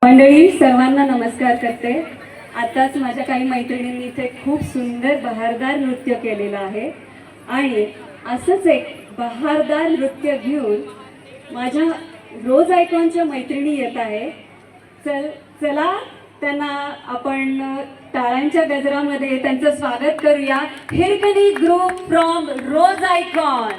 मंडळी सर्वांना नमस्कार करते. आताच माझ्या काही मैत्रिणींनी इथे खूप सुंदर बहारदार नृत्य केलेलं आहे आणि असंच एक बहारदार नृत्य घेऊन माझ्या रोज आयकॉनच्या मैत्रिणी येत आहे. चला त्यांना आपण टाळ्यांच्या गजरामध्ये त्यांचं स्वागत करूया. Hirkani group from Rose Icon.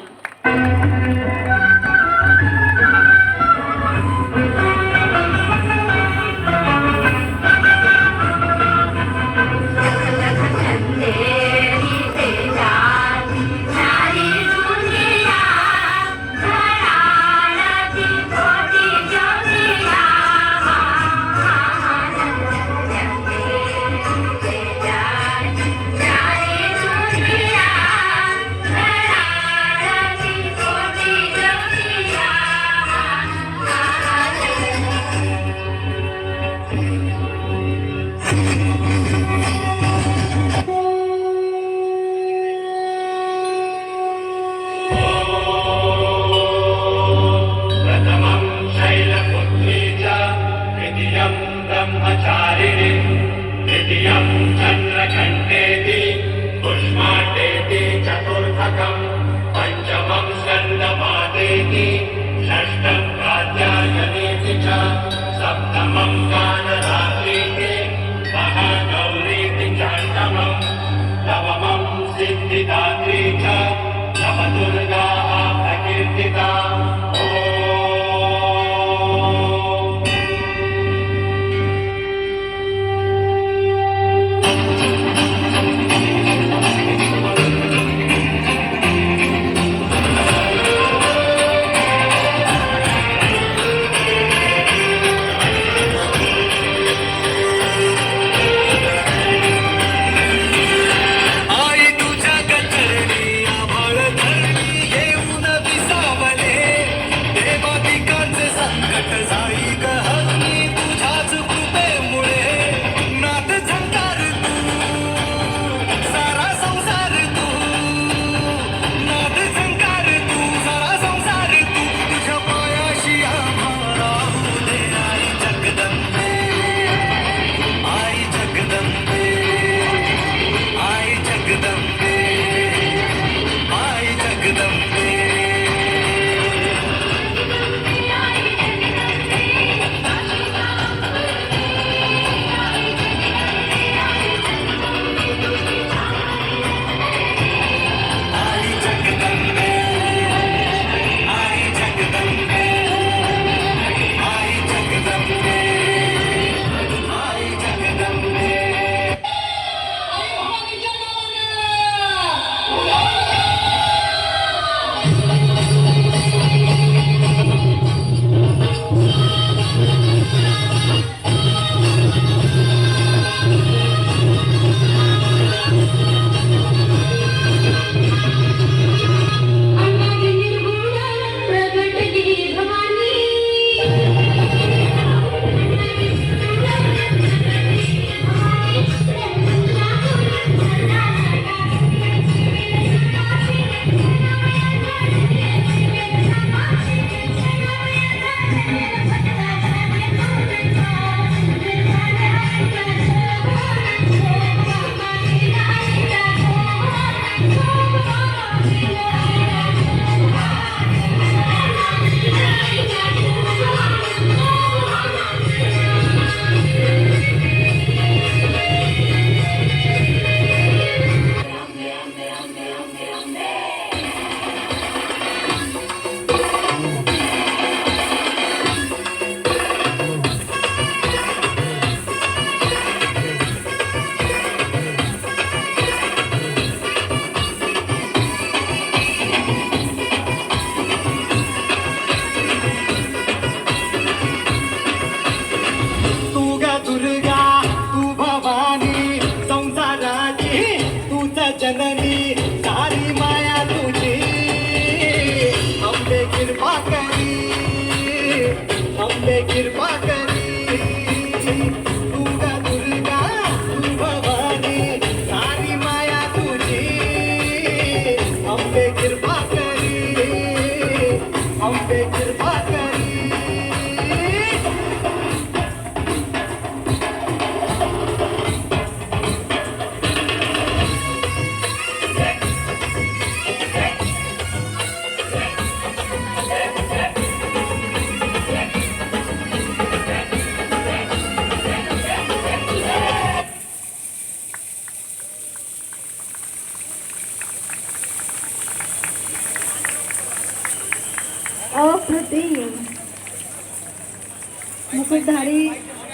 आणि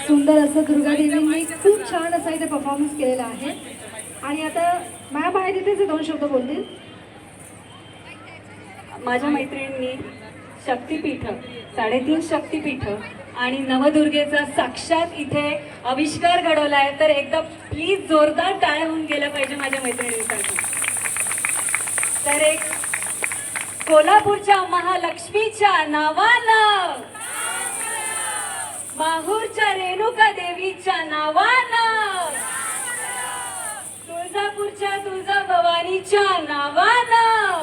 सुंदर असं दुर्गादेवींनी खूप छान असा इथे परफॉर्मन्स केलेला आहे. आणि आता माझ्या बाहेर तिथेच 2 शब्द बोलतील. माझ्या मैत्रिणींनी शक्तिपीठ, 3.5 शक्तिपीठ आणि नवदुर्गेचा साक्षात इथे आविष्कार घडवला आहे. तर एकदा प्लीज जोरदार टाळ्या होऊन गेल्या पाहिजे माझ्या मैत्रिणींसाठी. तर एक कोल्हापूरच्या महालक्ष्मीच्या नावानं, माहूरच्या रेणुका देवीच्या नावानं, तुळजापूरच्या तुळजाभवानीच्या नावानं,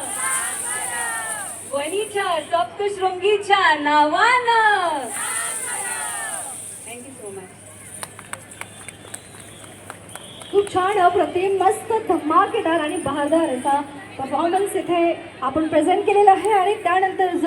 वणीच्या सप्तशृंगीच्या नावानं. Thank you so much. खूप छान अप्रतिम मस्त धमाकेदार आणि बहारदार असा परफॉर्मन्स इथे आपण प्रेझेंट केलेला आहे. आणि त्यानंतर जो